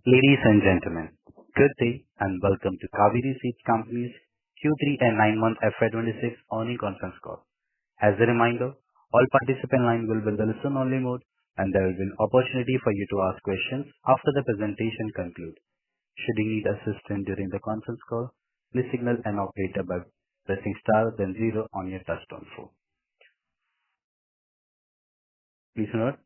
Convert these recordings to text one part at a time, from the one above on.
Ladies and gentlemen, good day and welcome to Kaveri Seed Company's Q3 and 9-month FY26 earnings conference call. As a reminder, all participant lines will be in the listen-only mode, and there will be an opportunity for you to ask questions after the presentation concludes. Should you need assistance during the conference call, please signal an operator by pressing star then 0 on your touchtone phone. Please note,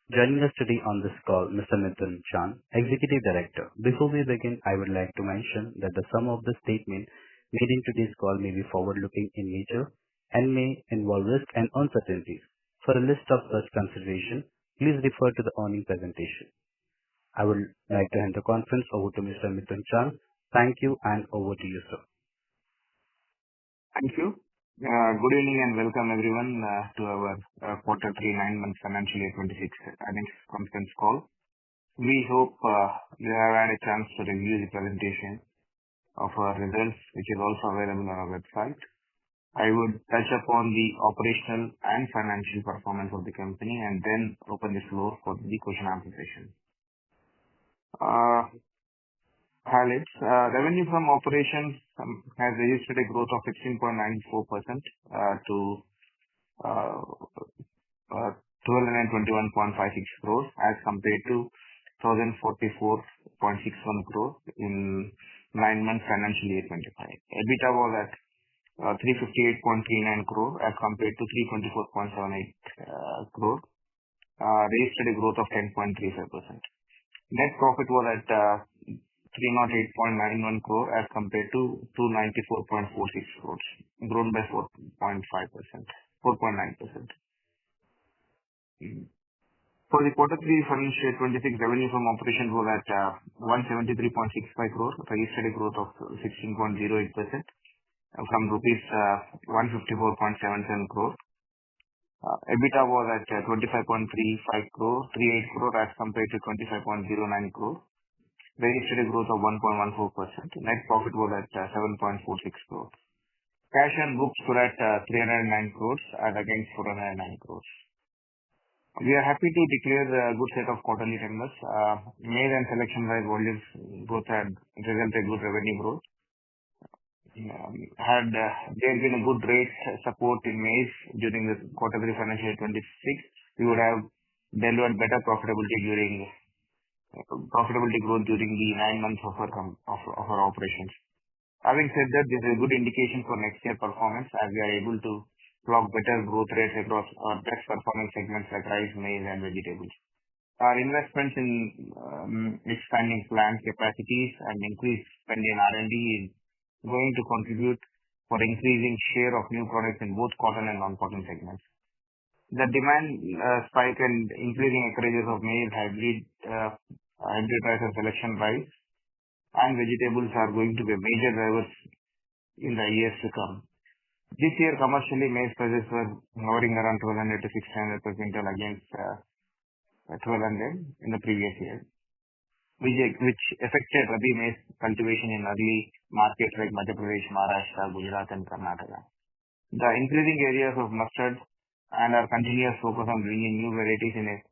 joining us today on this call, Mr. Mithun Chand, Executive Director. Before we begin, I would like to mention that some of the statements made in today's call may be forward-looking in nature and may involve risk and uncertainties. For a list of such considerations, please refer to the earnings presentation. I would like to hand the conference over to Mr. Mithun Chand. Thank you, and over to you, sir. Thank you. Good evening and welcome everyone to our Quarter 3 9-month financial year 26 earnings conference call. We hope you have had a chance to review the presentation of our results, which is also available on our website. I would touch upon the operational and financial performance of the company and then open the floor for the question and answer session. Highlights. Revenue from operations has registered a growth of 16.94% to 1,221.56 crores as compared to 1,044.61 crores in 9-month financial year 25. EBITDA was at 358.39 crores as compared to 324.78 crores, registered a growth of 10.35%. Net profit was at 308.91 crore as compared to 294.46 crores, grown by 4.9%. For the quarter 3 financial year 26, revenue from operations was at 173.65 crores, registered a growth of 16.08% from rupees 154.77 crores. EBITDA was at 25.35 crores, 38 crores as compared to 25.09 crores. Registered a growth of 1.14%. Net profit was at 7.46 crores. Cash and books were at 309 crores as against 409 crores. We are happy to declare a good set of quarterly numbers. Maize and selection-wise volumes both had resulted good revenue growth. Had there been a good rate support in maize during the quarter 3 financial year 26, we would have delivered better profitability growth during the 9 months of our operations. Having said that, this is a good indication for next year performance as we are able to clock better growth rates across our best performing segments like rice, maize and vegetables. Our investments in expanding plant capacities and increased spend in R&D is going to contribute for increasing share of new products in both cotton and non-cotton segments. The demand spike and increasing acreages of maize, hybrid rice and selection rice and vegetables are going to be major drivers in the years to come. This year commercially maize prices were hovering around 1,200 to 600 per quintal against 1,200 in the previous year, which affected Rabi maize cultivation in early markets like Madhya Pradesh, Maharashtra, Gujarat and Karnataka. The increasing areas of mustard and our continuous focus on bringing new varieties in it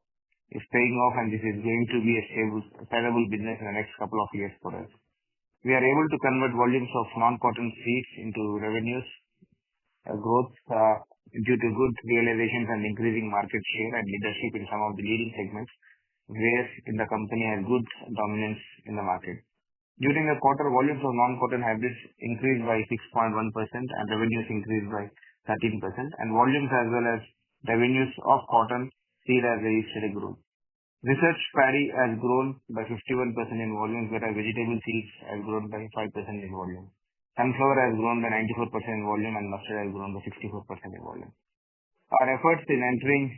is paying off, and this is going to be a stable business in the next couple of years for us. We are able to convert volumes of non-cotton seeds into revenues growth due to good realizations and increasing market share and leadership in some of the leading segments where in the company has good dominance in the market. During the quarter, volumes of non-cotton hybrids increased by 6.1% and revenues increased by 13%, and volumes as well as revenues of cotton seed has registered a growth. Research paddy has grown by 51% in volumes, whereas vegetable seeds has grown by 5% in volume. Sunflower has grown by 94% in volume and mustard has grown by 64% in volume. Our efforts in entering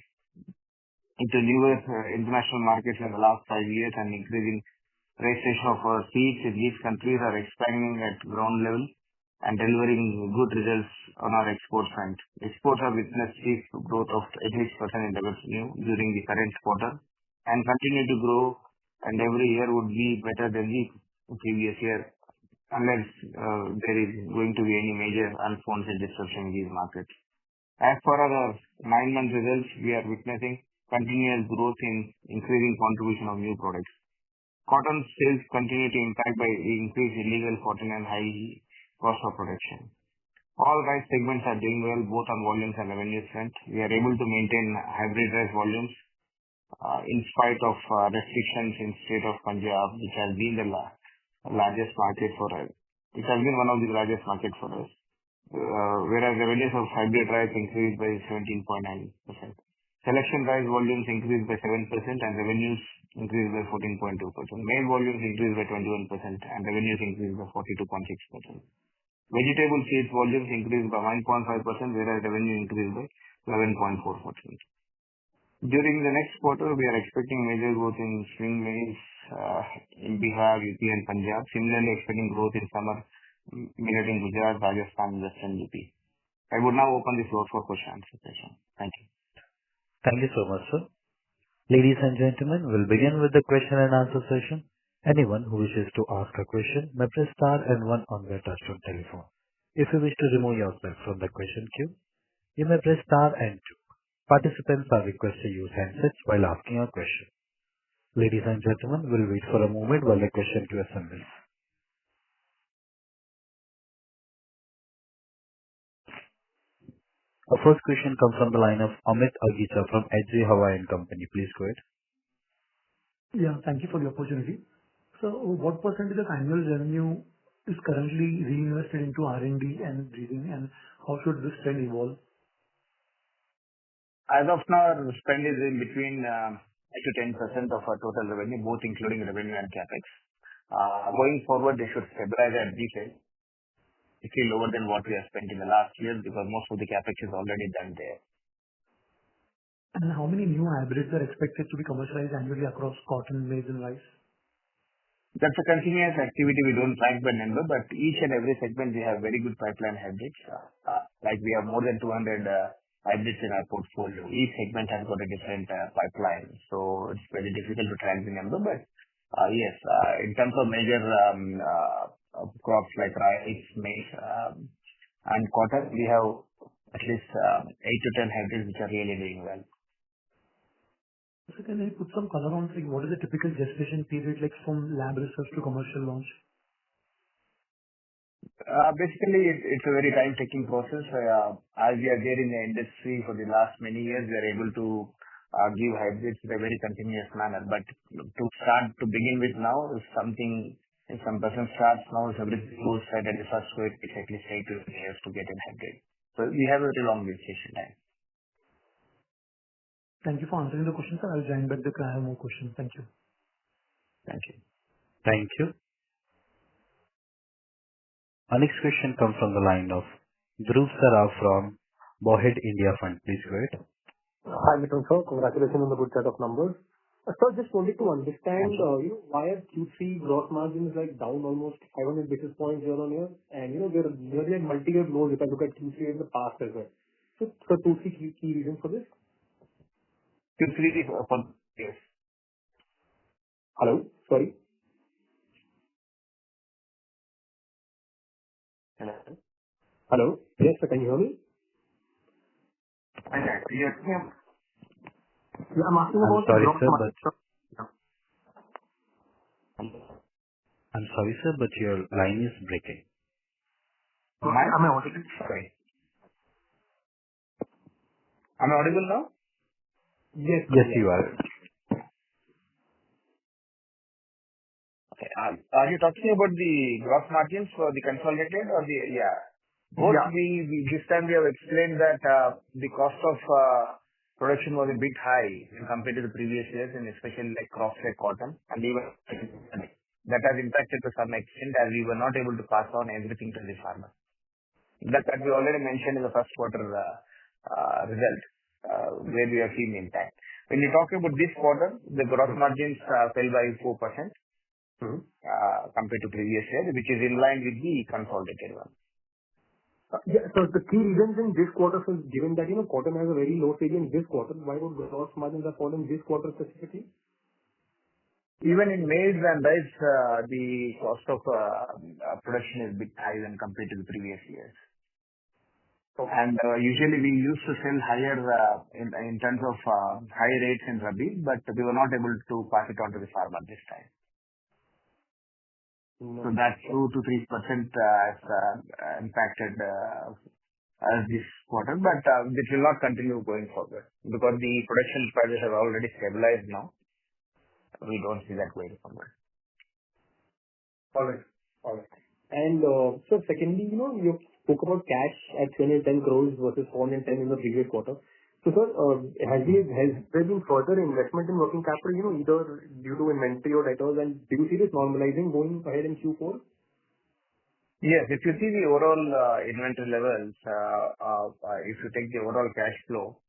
into newer international markets in the last 5 years and increasing registration of our seeds in these countries are expanding at ground level and delivering good results on our export front. Exports have witnessed steep growth of 86% in revenue during the current quarter and continue to grow, and every year would be better than the previous year unless there is going to be any major unforeseen disruption in these markets. As for our 9-month results, we are witnessing continuous growth in increasing contribution of new products. Cotton sales continue to impact by increased illegal cotton and high cost of production. All rice segments are doing well, both on volumes and revenue front. We are able to maintain hybrid rice volumes in spite of restrictions in state of Punjab, which has been the largest market for us. It has been one of the largest markets for us. Whereas revenues of hybrid rice increased by 17.9%. Selection rice volumes increased by 7% and revenues increased by 14.2%. Maize volumes increased by 21% and revenues increased by 42.6%. Vegetable seeds volumes increased by 1.5%, whereas revenue increased by 11.4%. During the next quarter, we are expecting major growth in swing maize in Bihar, UP, and Punjab. Similarly, expecting growth in summer millet in Gujarat, Rajasthan, Western UP. I would now open the floor for question and answer session. Thank you. Thank you so much, sir. Ladies and gentlemen, we'll begin with the question and answer session. Anyone who wishes to ask a question may press star and one on their touchtone telephone. If you wish to remove yourself from the question queue, you may press star and two. Participants are requested to use handsets while asking a question. Ladies and gentlemen, we'll wait for a moment while the question queue assembles. Our first question comes from the line of Amit Agicha from HG Hawa & Company. Please go ahead. Yeah, thank you for the opportunity. So, what percentage of annual revenue is currently reinvested into R&D and breeding, and how should this trend evolve? As of now, our spend is in between 8 to 10% of our total revenue, both including revenue and capex. Going forward, they should stabilize at this level. It's lower than what we have spent in the last year because most of the capex is already done there. And how many new hybrids are expected to be commercialized annually across cotton, maize, and rice? That's a continuous activity. We don't track by number, but each and every segment we have very good pipeline hybrids. Like we have more than 200 hybrids in our portfolio. Each segment has got a different pipeline, so it's very difficult to track the number. But yes, in terms of major crops like rice, maize, and cotton, we have at least 8 to 10 hybrids which are really doing well. So can I put some color on what is the typical gestation period like from lab research to commercial launch? Basically, it's a very time-taking process. As we are there in the industry for the last many years, we are able to give hybrids in a very continuous manner. But to begin with now, if some person starts now, if everything goes right at the first go, it takes at least 8 to 10 years to get a hybrid. So we have a very long gestation time. Thank you for answering the question, sir. I'll join back because I have more questions. Thank you. Thank you. Thank you. Our next question comes from the line of Dhruv Saraf from Bowhead India Fund. Please go ahead. Hi, Mithun sir. Congratulations on the good set of numbers. Sir, just wanted to understand why are Q3 gross margins down almost 500 basis points year on year, and there are nearly multi-year lows if I look at Q3 in the past as well. So, 2-3 key reasons for this. Q3 for yes. Hello, sorry. Hello. Hello. Yes, sir. Can you hear me? Yes. Yeah, I'm asking about. I'm sorry, sir, but your line is breaking. Am I audible? Sorry. Am I audible now? Yes. Yes, you are. Okay. Are you talking about the gross margins for the consolidated or the both? Yeah. This time we have explained that the cost of production was a bit high when compared to the previous years, and especially like crops like cotton, and even that has impacted to some extent as we were not able to pass on everything to the farmer. That we already mentioned in the first quarter result, where we have seen the impact. When you talk about this quarter, the gross margins fell by 4% compared to previous year, which is in line with the consolidated one. Yeah. So the key reasons in this quarter, so given that cotton has a very low sale in this quarter, why would gross margins have fallen this quarter specifically? Even in maize and rice, the cost of production is a bit high when compared to the previous years. Okay. And usually we used to sell higher in terms of high rates in Rabi, but we were not able to pass it on to the farmer this time. So that 2 to 3% has impacted this quarter, but this will not continue going forward because the production prices have already stabilized now. We don't see that going forward. All right. All right. And so secondly, you spoke about cash at 310 crores versus 410 in the previous quarter. So, sir, has there been further investment in working capital, either due to inventory or debtors, and do you see this normalizing going ahead in Q4? Yes, if you see the overall inventory levels, if you take the overall cash flow,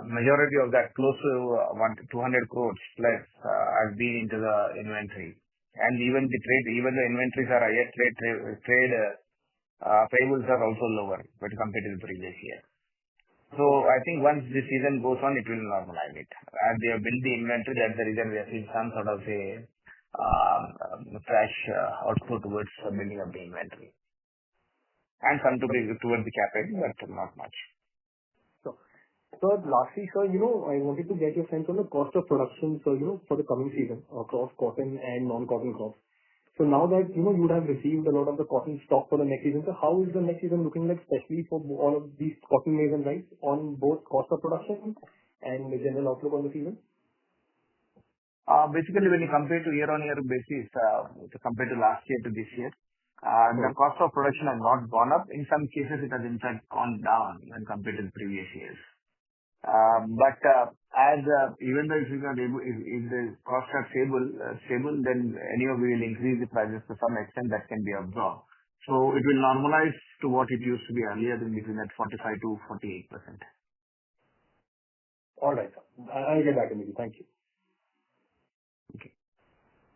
majority of that close to 200 crores plus has been into the inventory. And even the inventories are higher, trade payables are also lower when compared to the previous year. So I think once the season goes on, it will normalize it. As they have built the inventory, that's the reason we have seen some sort of a cash outflow towards building up the inventory. And some towards the capex, but not much. So lastly, sir, I wanted to get your sense on the cost of production, so, for the coming season across cotton and non-cotton crops. So now that, you would have received a lot of the cotton stock for the next season, so how is the next season looking like, especially for all of these cotton, maize and rice on both cost of production and the general outlook on the season? Basically, when you compare to year-on-year basis, compared to last year to this year, the cost of production has not gone up. In some cases, it has in fact gone down when compared to the previous years. But even though if the costs are stable, then anyway we will increase the prices to some extent that can be absorbed. So it will normalize to what it used to be earlier, in between that 45 to 48%. All right, sir. I'll get back to you. Thank you. Okay.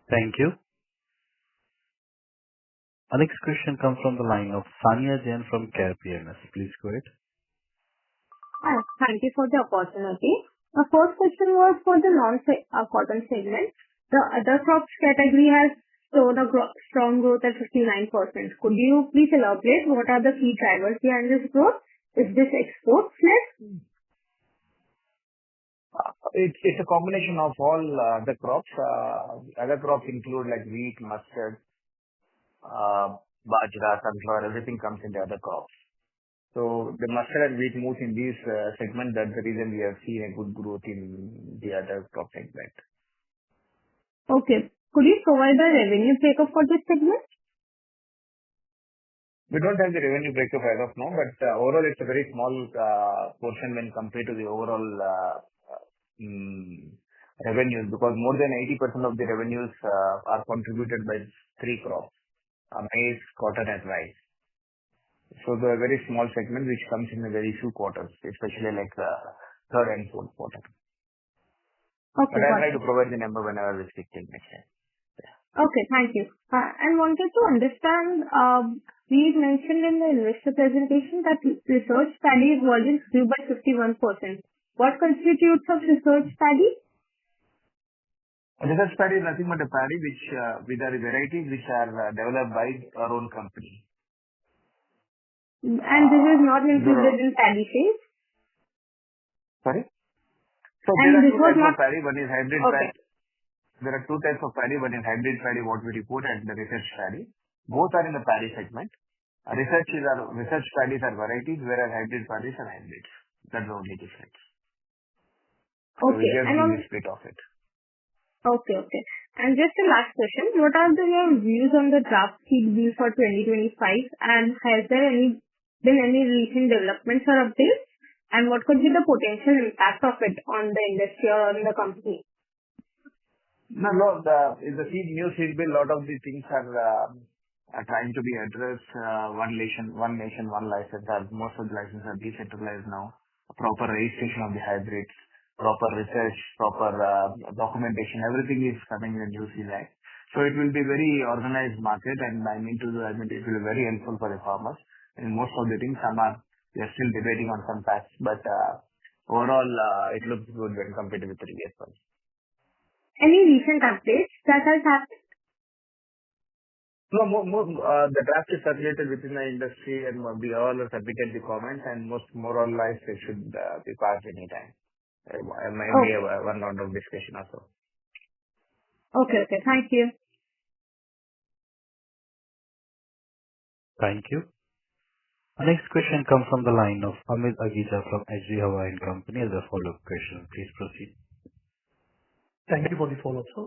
Thank you. Our next question comes from the line of Sania Jain from Care PMS. Please go ahead. Hi, thank you for the opportunity. The first question was for the non-cotton segment. The other crops category has shown a strong growth at 59%. Could you please elaborate what are the key drivers behind this growth? Is this export led? It's a combination of all the crops. Other crops include like wheat, mustard, bajra, sunflower, everything comes in the other crops. So the mustard and wheat moves in this segment. That's the reason we have seen a good growth in the other crop segment. Okay. Could you provide the revenue breakup for this segment? We don't have the revenue breakup as of now, but overall it's a very small portion when compared to the overall revenues, because more than 80% of the revenues are contributed by three crops: maize, cotton, and rice. So the very small segment which comes in a very few quarters, especially like the third and fourth quarter. Okay. But I'll try to provide the number whenever we speak till next time. Okay, thank you. I wanted to understand, we mentioned in the investor presentation that research paddy volumes grew by 51%. What constitutes of research paddy? Research paddy is nothing but a paddy which with the varieties which are developed by our own company. And this is not included in paddy seeds? Sorry? So And there are this two was types not- of paddy. One is hybrid Okay. paddy. There are two types of paddy. One is hybrid paddy, what we report, and the research paddy. Both are in the paddy segment. Research paddies are varieties, whereas hybrid paddies are hybrids. That's the only difference. So we Okay. just give the split of it. Okay. And just the last question, what are your views on the draft seed bill for 2025, and has there been any recent developments or updates? And what could be the potential impact of it on the industry or on the company? No, the new seed bill, lot of the things are trying to be addressed. One nation, one license. Most of the licenses are decentralized now. Proper registration of the hybrids, proper research, proper documentation, everything is coming in the new seed act. So it will be very organized market, and it will be very helpful for the farmers. And most of the things, we are still debating on some facts, but overall, it looks good when compared to the previous ones. Any recent updates that has happened? No, the draft is circulated within the industry, and we all have submitted the comments, and more or less it should be passed anytime. Maybe one round of discussion also. Okay. Thank you. Thank you. Our next question comes from the line of Amit Agija from HG Hawa & Company as a follow-up question. Please proceed. Thank you for the follow-up, sir.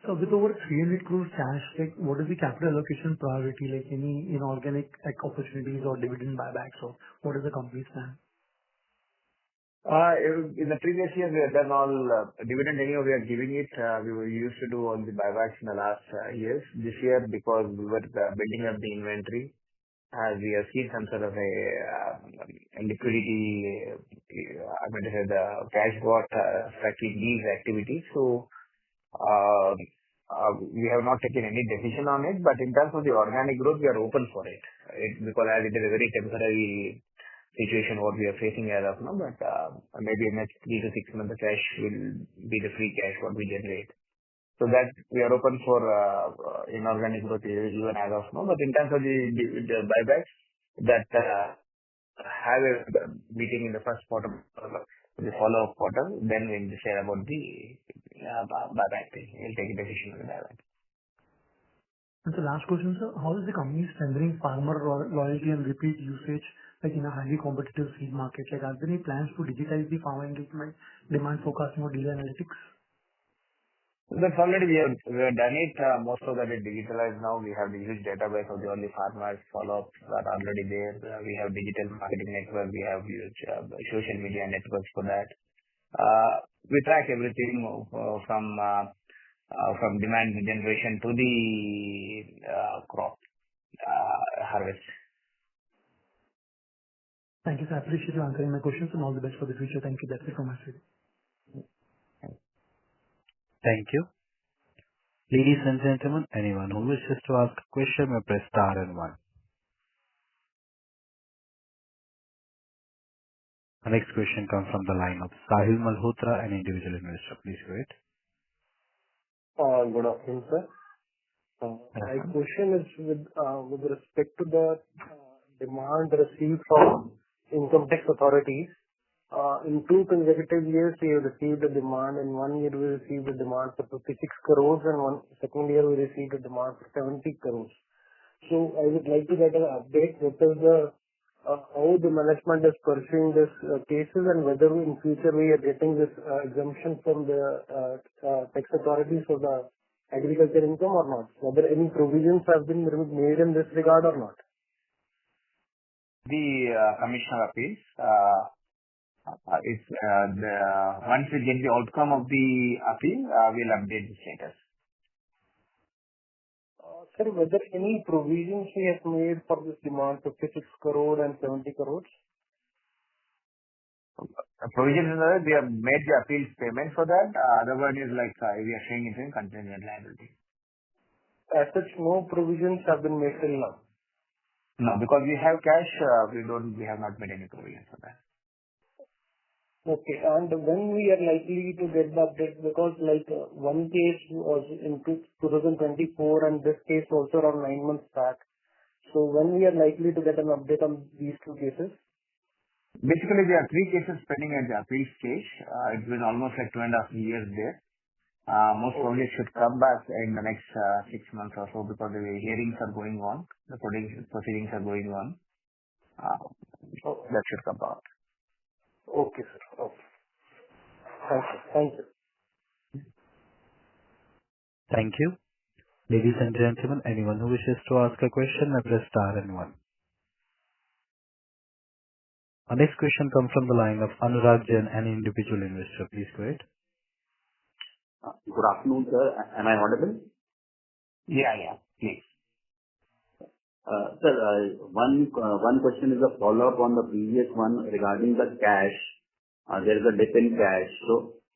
So with over 300 crore cash, like, what is the capital allocation priority? Like, any inorganic, like, opportunities or dividend buybacks, or what is the company's plan? In the previous years, we have done all dividend anyhow, we are giving it. We used to do all the buybacks in the last years. This year, because we were building up the inventory, we have seen some sort of a liquidity, the cash got stuck in these activities. So we have not taken any decision on it, but in terms of the organic growth, we are open for it. Because as it is a very temporary situation what we are facing as of now, but maybe in the next 3 to 6 months, the cash will be the free cash what we generate. So that we are open for inorganic growth even as of now. But in terms of the buybacks, that have a meeting in the first quarter, the follow-up quarter, then we'll share about the buyback thing. We'll take a decision on the buyback. And the last question, sir, how is the company strengthening farmer loyalty and repeat usage, like in a highly competitive seed market? Like, are there any plans to digitize the farmer engagement, demand forecasting, or dealer analytics? That's already we have done it. Most of that is digitalized now. We have the huge database of the only farmers follow-ups that are already there. We have digital marketing network. We have huge social media networks for that. We track everything from demand generation to the crop harvest. Thank you, sir. I appreciate you answering my questions, and all the best for the future. Thank you. That's it from my side. Thank you. Ladies and gentlemen, anyone who wishes to ask a question may press star and one. Our next question comes from the line of Sahil Malhotra, an individual investor. Please go ahead. Good afternoon, sir. My question is with respect to the demand received from income tax authorities. In 2 consecutive years, we have received a demand. In 1 year, we received a demand for 56 crores, and second year, we received a demand for 70 crores. So I would like to get an update. What is how the management is pursuing these cases, and whether in future we are getting this exemption from the tax authorities for the agriculture income or not? Whether any provisions have been made in this regard or not? The Commissioner appeals. Once we get the outcome of the appeal, we'll update the status. Sir, whether any provisions we have made for this demand, 56 crore and 70 crores? Provisions, we have made the appeals payment for that. Other one is like we are saying it's in contingent liability. As such, no provisions have been made till now? No, because we have cash, we have not made any provisions for that. Okay. And when we are likely to get the update? Because like one case was in 2024 and this case also around 9 months back. So when we are likely to get an update on these 2 cases? Basically, there are 3 cases pending at the appeal stage. It's been almost like 2.5 years there. Most probably it should come back in the next 6 months or so, because the hearings are going on, the proceedings are going on. That should come out. Okay, sir. Okay. Thank you. Thank you. Ladies and gentlemen, anyone who wishes to ask a question may press star and one. Our next question comes from the line of Anurag Jain, an individual investor. Please go ahead. Good afternoon, sir. Am I audible? Yeah. Please. Sir, one question is a follow-up on the previous one regarding the cash. There is a dip in cash.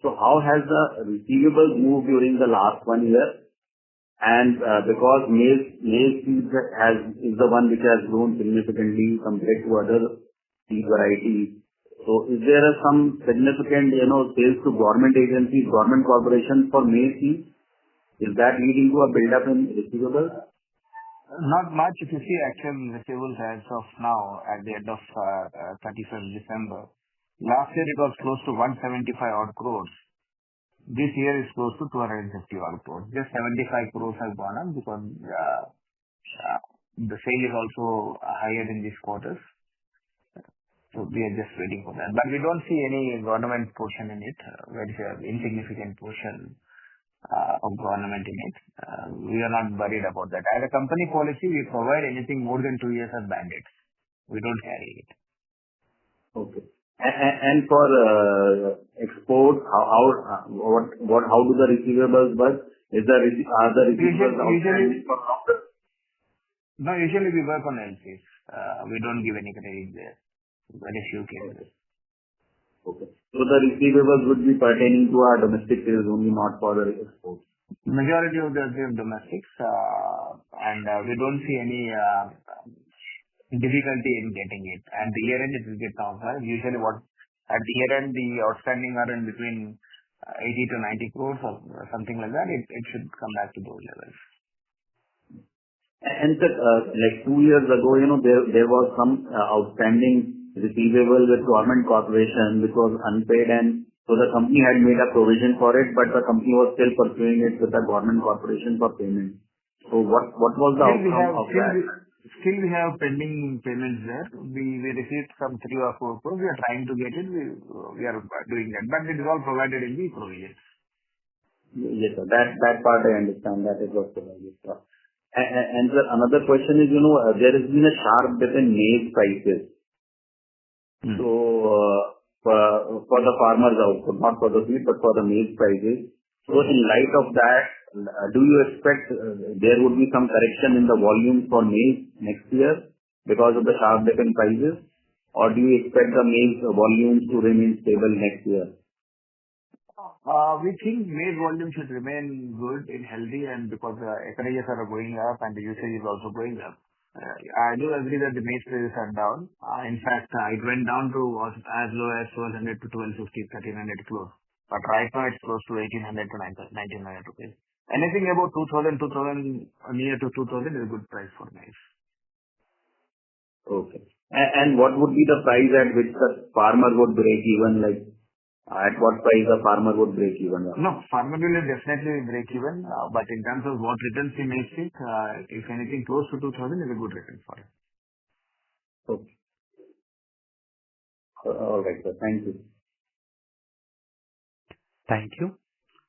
So how has the receivables moved during the last 1 year? And because maize seeds is the one which has grown significantly compared to other seed varieties. So is there some significant sales to government agencies, government corporations for maize seeds? Is that leading to a build-up in receivables? Not much. If you see actual receivables as of now, at the end of 31st December, last year it was close to 175 odd crores. This year is close to 250 odd crores. Just 75 crores have gone up because the sale is also higher in these quarters. So we are just waiting for that. But we don't see any government portion in it. Very insignificant portion of government in it. We are not worried about that. As a company policy, we provide anything more than 2 years as bandits. We don't carry it. Okay. And for export, how do the receivables work? Are the receivables outstanding for longer? No, usually we work on LCs. We don't give any credit there. Very few cases. Okay. So the receivables would be pertaining to our domestic sales only, not for the exports. Majority of the domestics, and we don't see any difficulty in getting it. And the year end it will get transferred. Usually at the year end the outstanding are in between 80 to 90 crores or something like that. It should come back to those levels. And sir, like 2 years ago, there was some outstanding receivable with government corporation which was unpaid, and so the company had made a provision for it, but the company was still pursuing it with the government corporation for payment. So what was the outcome of that? Still we have pending payments there. We received some 3 or 4 crores. We are trying to get it. We are doing that. But it is all provided in the provisions. Yes, sir. That part I understand. That is what provided. And sir, another question is, there has been a sharp dip in maize prices. So for the farmers output, not for the wheat, but for the maize prices. So in light of that, do you expect there would be some correction in the volume for maize next year because of the sharp dip in prices? Or do you expect the maize volumes to remain stable next year? We think maize volume should remain good and healthy, and because acreages are going up and the usage is also going up. I do agree that the maize prices are down. In fact, it went down to as low as 1,200 to 1,250, 1,300 close. But right now it's close to 1,800 to 1,900 rupees. Anything about 2,000, near to 2,000 is a good price for maize. Okay. And what would be the price at which the farmer would break even? Like, at what price the farmer would break even? No, farmer will definitely break even. But in terms of what returns he makes it, if anything close to 2,000 is a good return for him. Okay. All right, sir. Thank you. Thank you.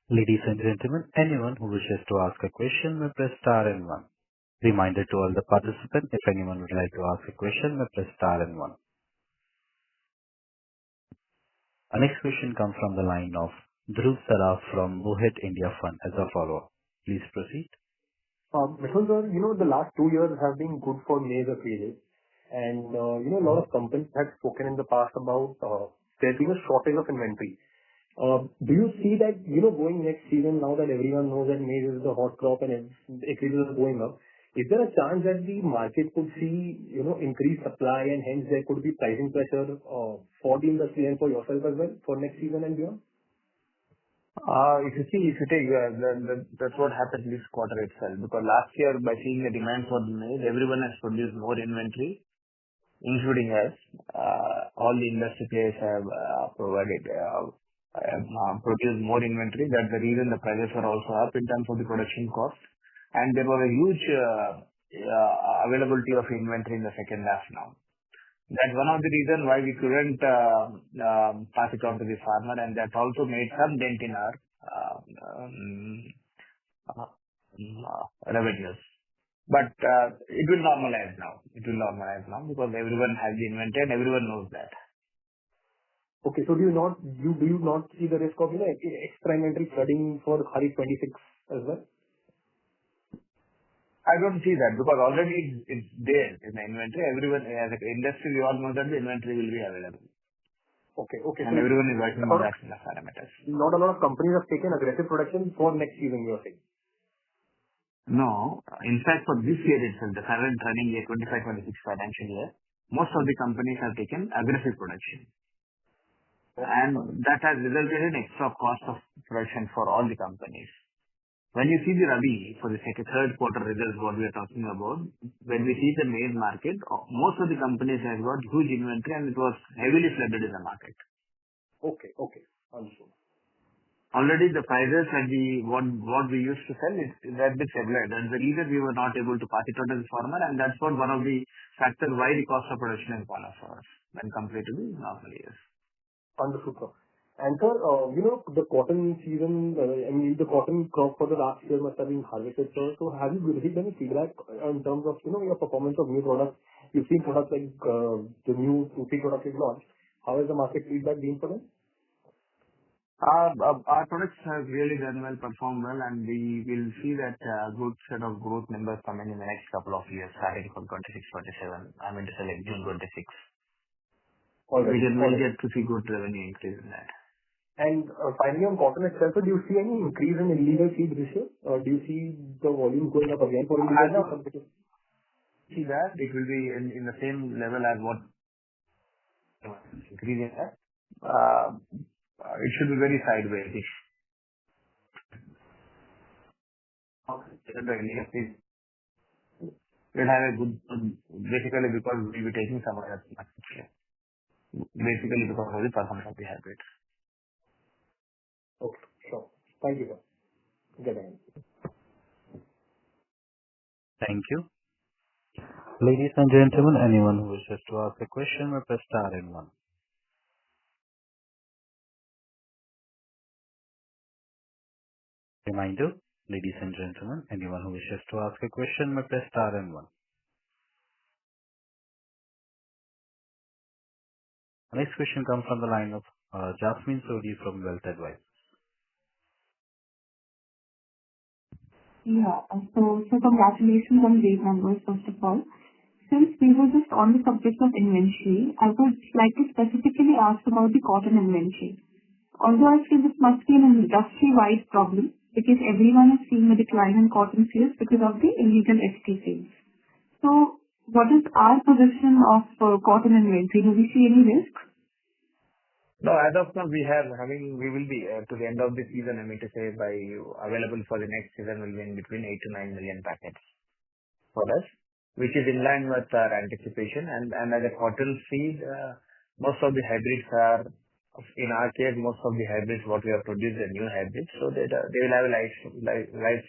Ladies and gentlemen, anyone who wishes to ask a question may press star and 1. Reminder to all the participants, if anyone would like to ask a question, may press star and 1. Our next question comes from the line of Dhruv Saraf from Mohit India Fund as a follow-up. Please proceed. Mithun sir, the last 2 years have been good for maize acreages. And, a lot of companies have spoken in the past about there being a shortage of inventory. Do you see that, going next season, now that everyone knows that maize is the hot crop and acreages are going up, is there a chance that the market could see, increased supply and hence there could be pricing pressure for the industry and for yourself as well for next season and beyond? If you take, that's what happened this quarter itself. Because last year, by seeing the demand for the maize, everyone has produced more inventory, including us. All the industry players have produced more inventory. That's the reason the prices are also up in terms of the production cost. And there was a huge availability of inventory in the second half now. That's one of the reasons why we couldn't pass it on to the farmer, and that also made some dent in our revenues. But it will normalize now. It will normalize now because everyone has the inventory and everyone knows that. Okay, so do you not see the risk of extra inventory flooding for Kharif 26 as well? I don't see that because already it's there in the inventory. Everyone, as an industry, we all know that the inventory will be available. Okay. And everyone is working on that kind of parameters. Not a lot of companies have taken aggressive production for next season, you are saying? No. In fact, for this year itself, the current running year, 25-26 financial year, most of the companies have taken aggressive production. And that has resulted in extra cost of production for all the companies. When you see the Rabi for the third quarter results, what we are talking about, when we see the maize market, most of the companies have got huge inventory and it was heavily flooded in the market. Okay. Understood. already the prices and what we used to sell, that bit stabilized. That's the reason we were not able to pass it on to the farmer, and that's what one of the factors why the cost of production has gone up for us when compared to the normal years. Understood, sir. Sir, the cotton season, the cotton crop for the last year must have been harvested, sir. So have you received any feedback in terms of, your performance of new products? You've seen products like the new 2-3 products you've launched. How has the market feedback been for them? Our products have really done well, performed well, and we will see that good set of growth numbers coming in the next couple of years, starting from 26, 27. I mean to say like June 26. All right. We'll get to see good revenue increase in that. Finally, on cotton itself, do you see any increase in illegal seed this year? Do you see the volume going up again for illegal seed? See that it will be in the same level as what increasing that. It should be very sideways. We'll have a good, basically because we'll be taking some other market share. Basically because of the performance of the hybrids. Okay, sure. Thank you, sir. Get it. Thank you. Ladies and gentlemen, anyone who wishes to ask a question may press star and one. Reminder, ladies and gentlemen, anyone who wishes to ask a question may press star and one. The next question comes from the line of Jasmine Sodi from Wealth Advice. Yeah. So congratulations on great numbers, first of all. Since we were just on the subject of inventory, I would like to specifically ask about the cotton inventory. Although I feel this must be an industry-wide problem because everyone is seeing a decline in cotton sales because of the illegal ST sales. So what is our position of cotton inventory? Do we see any risk? No, as of now, we will be to the end of the season, I mean to say, by available for the next season will be in between 8 to 9 million packets for us, which is in line with our anticipation. And as a cotton seed, most of the hybrids are, in our case, most of the hybrids what we have produced are new hybrids, so that they will have a life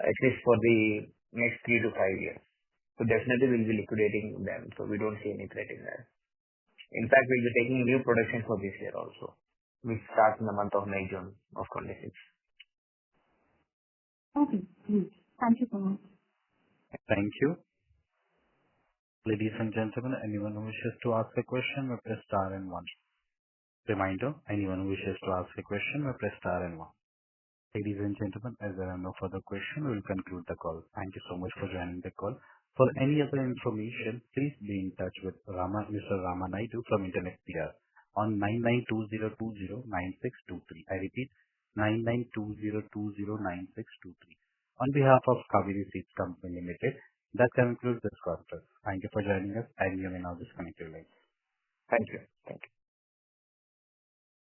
at least for the next 3 to 5 years. So definitely we'll be liquidating them, so we don't see any threat in that. In fact, we'll be taking new production for this year also, which starts in the month of May, June of 26. Okay, great. Thank you so much. Thank you. Ladies and gentlemen, anyone who wishes to ask a question may press star and one. Reminder, anyone who wishes to ask a question may press star and one. Ladies and gentlemen, as there are no further questions, we will conclude the call. Thank you so much for joining the call. For any other information, please be in touch with Mr. Rama Naidu from Internet PR on 9920209623. I repeat, 9920209623. On behalf of Kaveri Seed Company Limited, that concludes this conference. Thank you for joining us, and you may now disconnect your lines. Thank you.